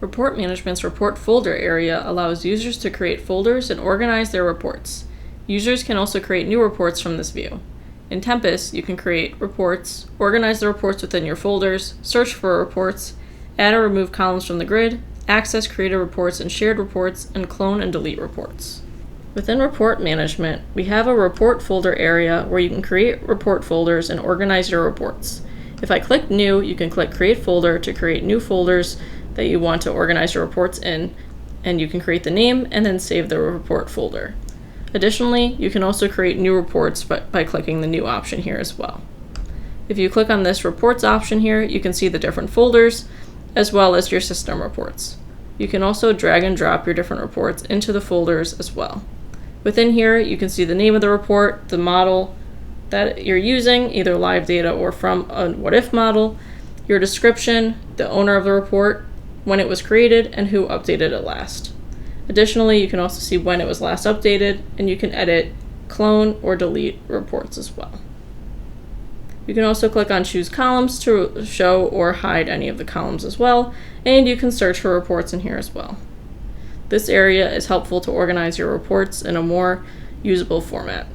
Report Management's Report Folder area allows users to create folders and organize their reports. Users can also create new reports from this view. In Tempus, you can create reports, organize the reports within your folders, search for reports, add or remove columns from the grid, access created reports and shared reports, and clone and delete reports. Within Report Management, we have a report folder area where you can create report folders and organize your reports. If I click New, you can click Create Folder to create new folders that you want to organize your reports in, and you can create the name and then save the report folder. Additionally, you can also create new reports by clicking the New option here as well. If you click on this Reports option here, you can see the different folders as well as your system reports. You can also drag and drop your different reports into the folders as well. Within here, you can see the name of the report, the model that you're using, either live data or from a what-if model, your description, the owner of the report, when it was created, and who updated it last. Additionally, you can also see when it was last updated, and you can edit, clone, or delete reports as well. You can also click on Choose Columns to show or hide any of the columns as well, and you can search for reports in here as well. This area is helpful to organize your reports in a more usable format.